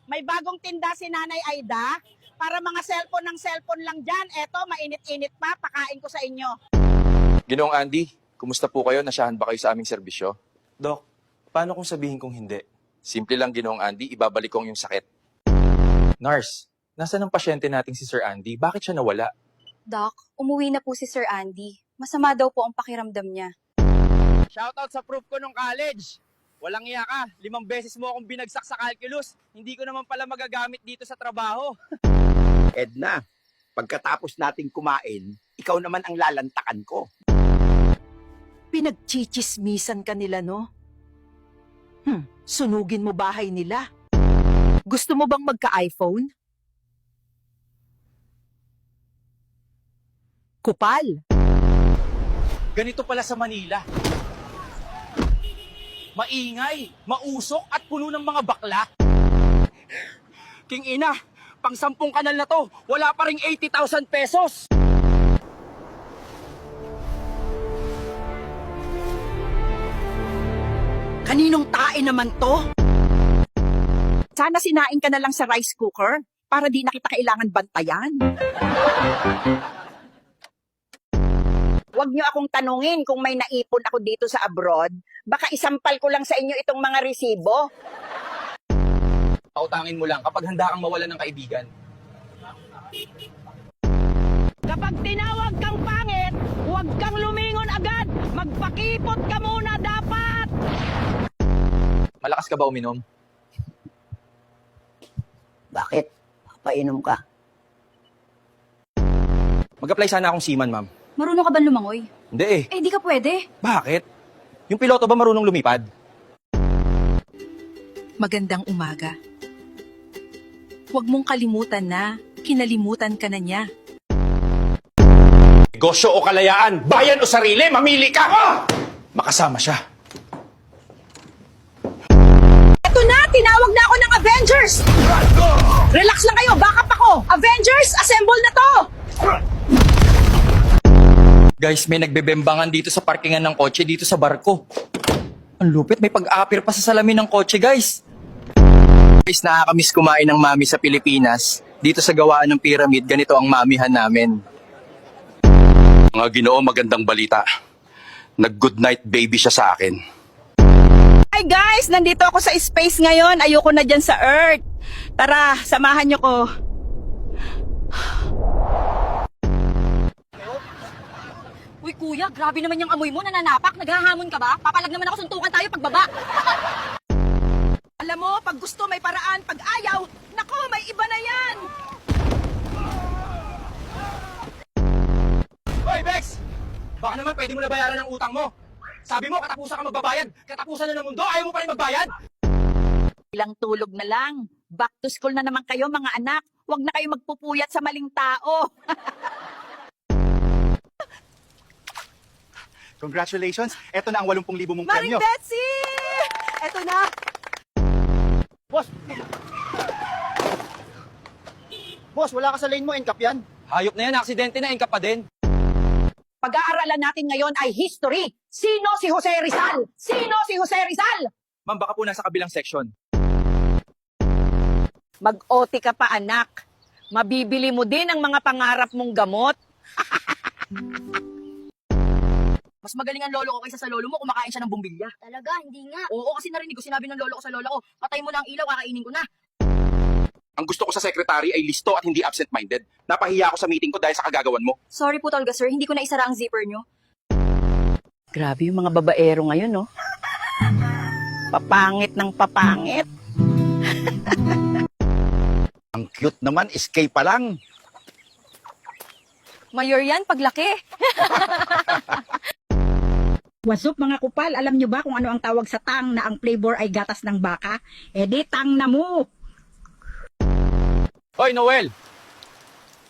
May bagong tinda si Nanay Aida. Para mga cellphone ng cellphone lang dyan. Eto, mainit-init pa. Pakain ko sa inyo. Ginoong Andy, kumusta po kayo? Nasyahan ba kayo sa aming serbisyo? Dok, paano kung sabihin kong hindi? Simple lang, Ginoong Andy, ibabalik ko ang yung sakit. Nurse, nasaan ang pasyente nating si Sir Andy? Bakit siya nawala? Doc, umuwi na po si Sir Andy. Masama daw po ang pakiramdam niya. Shoutout sa proof ko nung college. Walang iya ka, 5 beses mo akong binagsak sa calculus. Hindi ko naman pala magagamit dito sa trabaho. Edna, pagkatapos nating kumain, ikaw naman ang lalantakan ko. Pinagchichismisan ka nila, no? Sunugin mo bahay nila. Gusto mo bang magka-iPhone? Kupal. Ganito pala sa Manila. Maingay, mausok at puno ng mga bakla. King ina, pang 10 kanal na to, wala pa ring 80,000 pesos. Kaninong tae naman to? Sana sinain ka na lang sa rice cooker para di na kita kailangan bantayan. Huwag niyo akong tanungin kung may naipon ako dito sa abroad. Baka isampal ko lang sa inyo itong mga resibo. Pautangin mo lang kapag handa kang mawalan ng kaibigan. Kapag tinawag kang pangit, huwag kang lumingon agad. Magpakipot ka muna dapat. Malakas ka ba uminom? Bakit? Papainom ka. Mag-apply sana akong seaman, ma'am. Marunong ka ba lumangoy? Hindi eh. Eh, di ka pwede. Bakit? Yung piloto ba marunong lumipad? Magandang umaga. Huwag mong kalimutan na, kinalimutan ka na niya. Negosyo o kalayaan, bayan o sarili, mamili ka! Makasama siya. Ito na, tinawag na ako ng Avengers. Relax lang kayo, backup ako. Avengers, assemble na to. Guys, may nagbebembangan dito sa parkingan ng kotse dito sa barko. Ang lupit, may pag-aapir pa sa salamin ng kotse, guys. Guys, nakakamiss kumain ng mami sa Pilipinas. Dito sa gawaan ng pyramid, ganito ang mamihan namin. Mga Ginoo, magandang balita. Nag-good night baby siya sa akin. Hi guys, nandito ako sa space ngayon. Ayoko na dyan sa Earth. Tara, samahan niyo ko. Uy, kuya, grabe naman yung amoy mo, nananapak. Naghahamon ka ba? Papalag naman ako, suntukan tayo pagbaba. Alam mo, pag gusto may paraan, pag ayaw, nako, may iba na yan. Hoy, Bex! Baka naman pwede mo na bayaran ang utang mo. Sabi mo, katapusan ka magbabayad. Katapusan na ng mundo, ayaw mo pa rin magbayad. Ilang tulog na lang. Back to school na naman kayo, mga anak. Huwag na kayo magpupuyat sa maling tao. Congratulations, eto na ang 80,000 mong Maring premyo. Betsy! Eto na. Boss, wala ka sa lane mo, NCAP yan. Hayop na yan, aksidente na, ka pa din. Pag-aaralan natin ngayon ay history. Sino si Jose Rizal? Sino si Jose Rizal? Ma'am, baka po nasa kabilang section. Mag-OT ka pa, anak. Mabibili mo din ang mga pangarap mong gamot. Mas magaling ang lolo ko kaysa sa lolo mo, kumakain siya ng bumbilya. Talaga, hindi nga. Oo, kasi narinig ko, sinabi ng lolo ko sa lola ko, patay mo na ang ilaw, kakainin ko na. Ang gusto ko sa secretary ay listo at hindi absent-minded. Napahiya ako sa meeting ko dahil sa kagagawan mo. Sorry po talaga, sir, hindi ko na isara ang zipper nyo. Grabe yung mga babaero ngayon, no? Papangit ng papangit. Ang cute naman, escape pa lang. Mayor yan, paglaki. What's up mga kupal? Alam nyo ba kung ano ang tawag sa tang na ang flavor ay gatas ng baka? Eh di tang na mo! Hoy, Noel!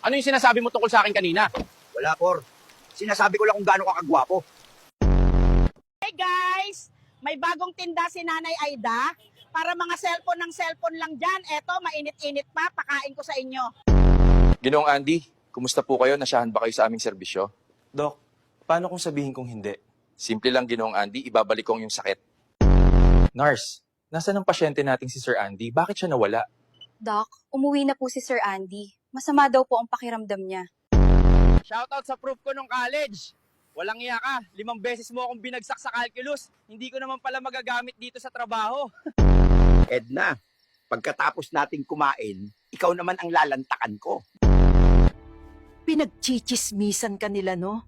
Ano yung sinasabi mo tungkol sa akin kanina? Wala, Cor. Sinasabi ko lang kung gaano ka kagwapo. Hey guys! May bagong tinda si Nanay Aida. Para mga cellphone ng cellphone lang dyan. Eto, mainit-init pa. Pakain ko sa inyo. Ginoong Andy, kumusta po kayo? Nasyahan ba kayo sa aming serbisyo? Dok, paano kung sabihin kong hindi? Simple lang, Ginoong Andy, ibabalik ko ang yung sakit. Nurse, nasaan ang pasyente nating si Sir Andy? Bakit siya nawala? Doc, umuwi na po si Sir Andy. Masama daw po ang pakiramdam niya. Shoutout sa proof ko nung college. Walang iya ka, 5 beses mo akong binagsak sa calculus. Hindi ko naman pala magagamit dito sa trabaho. Edna, pagkatapos nating kumain, ikaw naman ang lalantakan ko. Pinagchichismisan ka nila, no?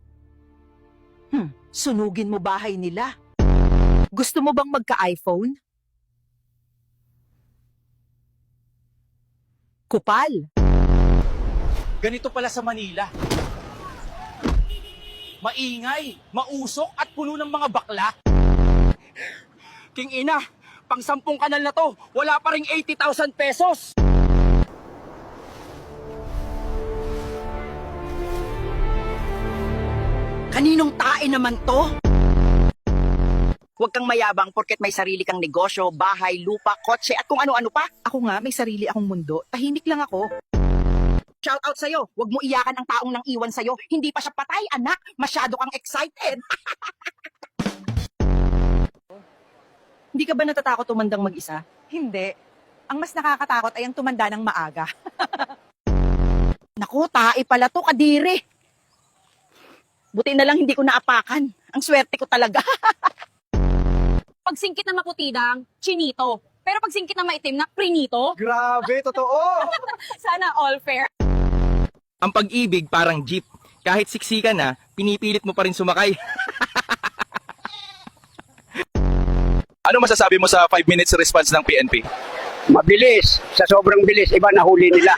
Sunugin mo bahay nila. Gusto mo bang magka-iPhone? Kupal. Ganito pala sa Manila. Maingay, mausok at puno ng mga bakla. King ina, pang 10 kanal na to, wala pa ring 80,000 pesos. Kaninong tae naman to? Huwag kang mayabang porket may sarili kang negosyo, bahay, lupa, kotse at kung ano-ano pa. Ako nga, may sarili akong mundo. Tahimik lang ako. Shout out sa'yo. Huwag mo iyakan ang taong nang iwan sa'yo. Hindi pa siya patay, anak. Masyado kang excited. Hindi ka ba natatakot tumandang mag-isa? Hindi. Ang mas nakakatakot ay ang tumanda ng maaga. Naku, tae pala to, kadiri. Buti na lang hindi ko naapakan. Ang swerte ko talaga. Pag singkit na maputidang, chinito. Pero pag singkit na maitim na, prinito. Grabe, totoo. Sana all fair. Ang pag-ibig parang jeep. Kahit siksikan na, pinipilit mo pa rin sumakay. Ano masasabi mo sa 5 minutes response ng PNP? Mabilis. Sa sobrang bilis, iba nahuli nila.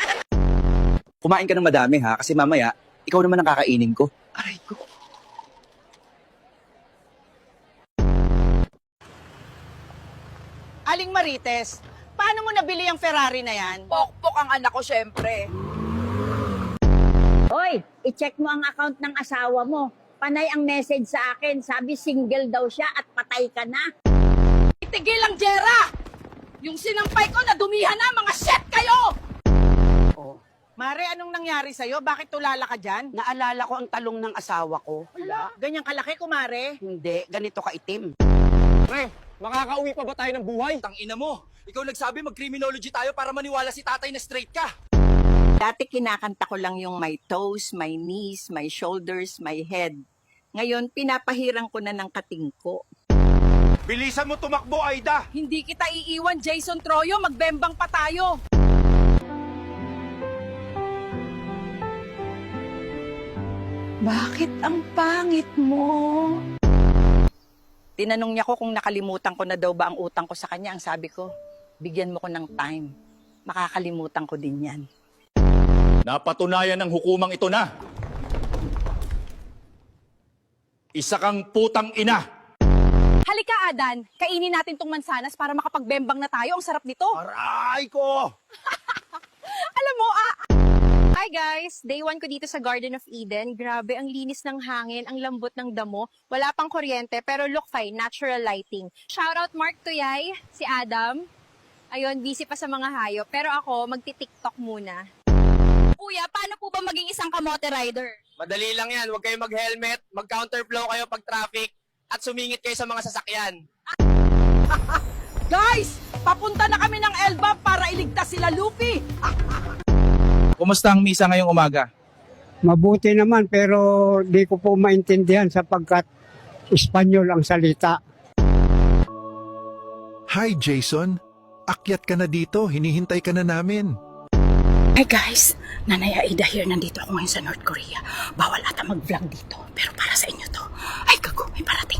Kumain ka ng madami ha, kasi mamaya, ikaw naman ang kakainin ko. Aray ko. Aling Marites, paano mo nabili ang Ferrari na yan? Pokpok ang anak ko, syempre. Hoy, i-check mo ang account ng asawa mo. Panay ang message sa akin. Sabi single daw siya at patay ka na. Itigil ang Jera! Yung sinampay ko na dumihan na, mga shit kayo! Oh. Mare, anong nangyari sa'yo? Bakit tulala ka dyan? Naalala ko ang talong ng asawa ko. Ganyang kalaki, kumare. Hindi, ganito kaitim. Pre, makakauwi pa ba tayo ng buhay? Tangina mo, ikaw nagsabi mag-criminology tayo para maniwala si tatay na straight ka. Dati kinakanta ko lang yung my toes, my knees, my shoulders, my head. Ngayon, pinapahirang ko na ng katingko. Bilisan mo tumakbo, Aida! Hindi kita iiwan, Jason Troyo. Magbembang pa tayo. Bakit ang pangit mo? Tinanong niya ko kung nakalimutan ko na daw ba ang utang ko sa kanya. Ang sabi ko, bigyan mo ko ng time. Makakalimutan ko din yan. Napatunayan ng hukumang ito na isa kang putang ina. Halika, Adan. Kainin natin tong mansanas para makapagbembang na tayo. Ang sarap nito. Aray ko! Alam mo, Hi guys! Day 1 ko dito sa Garden of Eden. Grabe, ang linis ng hangin, ang lambot ng damo. Wala pang kuryente, pero look fine, natural lighting. Shoutout Mark Tuyay, si Adam. Ayun, busy pa sa mga hayop. Pero ako, magti-TikTok muna. Kuya, paano po ba maging isang kamote rider? Madali lang yan, huwag kayo mag-helmet, mag-counterflow kayo pag traffic, at sumingit kayo sa mga sasakyan. Guys, papunta na kami ng Elba para iligtas sila Luffy. Kumusta ang misa ngayong umaga? Mabuti naman pero di ko po maintindihan sapagkat Espanyol ang salita. Hi Jason, akyat ka na dito, hinihintay ka na namin. Hi guys, Nanay Aida here. Nandito ako ngayon sa North Korea. Bawal ata mag-vlog dito. Pero para sa inyo to. Ay gago, may parating.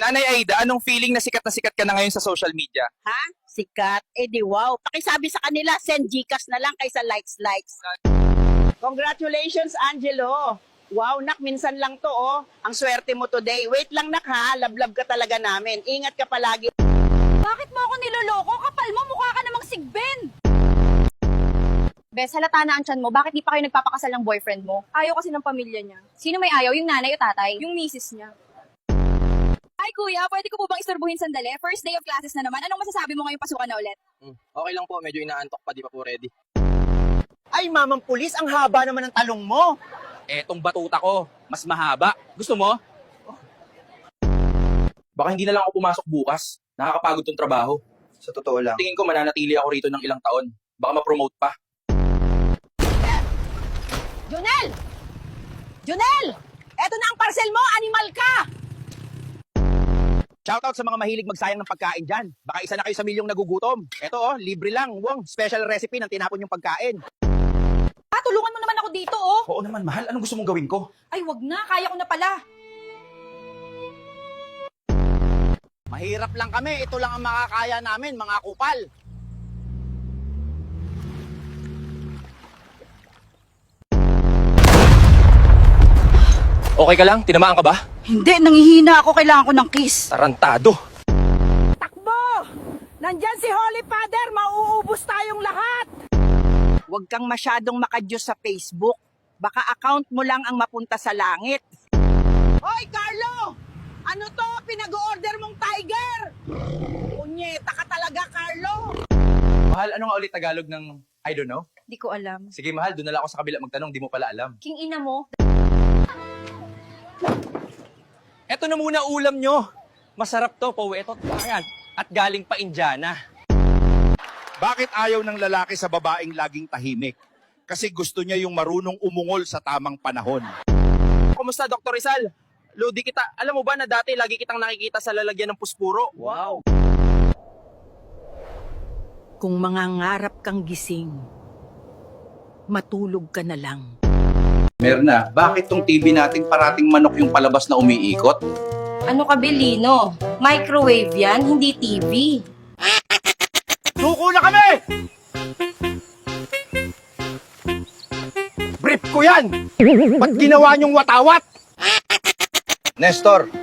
Nanay Aida, anong feeling na sikat ka na ngayon sa social media? Ha? Sikat? Eh di wow. Pakisabi sa kanila, send Gcash na lang kaysa likes. Congratulations, Angelo. Wow, nak, minsan lang to, oh. Ang swerte mo today. Wait lang, nak, ha? Lablab ka talaga namin. Ingat ka palagi. Bakit mo ako niloloko? Kapal mo, mukha ka namang sigben! Bes, halata na ang tiyan mo. Bakit di pa kayo nagpapakasal ng boyfriend mo? Ayaw kasi ng pamilya niya. Sino may ayaw? Yung nanay o tatay? Yung misis niya. Hi kuya, pwede ko po bang istorbuhin sandali? First day of classes na naman. Anong masasabi mo ngayong pasukan na ulit? Okay lang po, medyo inaantok pa, di pa po ready. Ay, mamang pulis, ang haba naman ng talong mo. Etong batuta ko, mas mahaba. Gusto mo? Baka hindi na lang ako pumasok bukas. Nakakapagod tong trabaho. Sa totoo lang, Tingin ko mananatili ako rito ng ilang taon. Baka ma-promote pa. Junel! Junel! Eto na ang parcel mo, animal ka! Shoutout sa mga mahilig magsayang ng pagkain dyan. Baka isa na kayo sa milyong nagugutom. Ito oh, libre lang. Wong, special recipe ng tinapon yung pagkain. Tulungan mo naman ako dito, oh. Oo naman, mahal. Anong gusto mong gawin ko? Ay, wag na. Kaya ko na pala. Mahirap lang kami. Ito lang ang makakaya namin, mga kupal. Okay ka lang? Tinamaan ka ba? Hindi, nangihina ako. Kailangan ko ng kiss. Tarantado. Takbo! Nandyan si Holy Father, mauubos tayong lahat! Huwag kang masyadong makadyos sa Facebook. Baka account mo lang ang mapunta sa langit. Hoy, Carlo! Ano to? Pinag-order mong tiger! Punyeta ka talaga, Carlo! Mahal, ano nga ulit Tagalog ng I don't know? Di ko alam. Sige, mahal, doon na lang ako sa kabila magtanong, di mo pala alam. King ina mo. Eto na muna ulam nyo. Masarap to, Ito, ayan. At galing pa Indiana. Bakit ayaw ng lalaki sa babaeng laging tahimik? Kasi gusto niya yung marunong umungol sa tamang panahon. Kumusta, Dr. Rizal? Lodi kita, alam mo ba na dati lagi kitang nakikita sa lalagyan ng puspuro? Wow! Kung mangangarap kang gising, matulog ka na lang. Merna, bakit tong TV natin parating manok yung palabas na umiikot? Ano ka, Belino? Microwave yan, hindi TV. Suko na kami! Brief ko yan! Ba't ginawa niyong watawat? Nestor,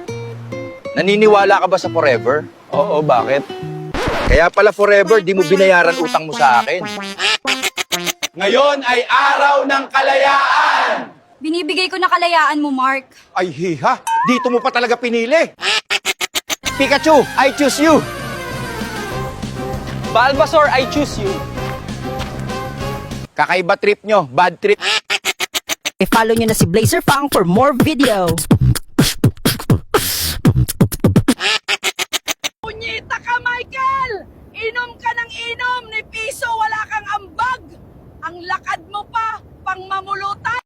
naniniwala ka ba sa forever? Oo, bakit? Kaya pala forever, di mo binayaran utang mo sa akin. Ngayon ay araw ng kalayaan! Binibigay ko na kalayaan mo, Mark. Ay hiha, dito mo pa talaga pinili. Pikachu, I choose you. Bulbasaur, I choose you. Kakaiba trip nyo, bad trip. I-follow nyo na si Blazer Fang for more video. Punyeta ka, Michael! Inom ka ng inom, ni piso wala kang ambag! Ang lakad mo pa, pang mamulutan!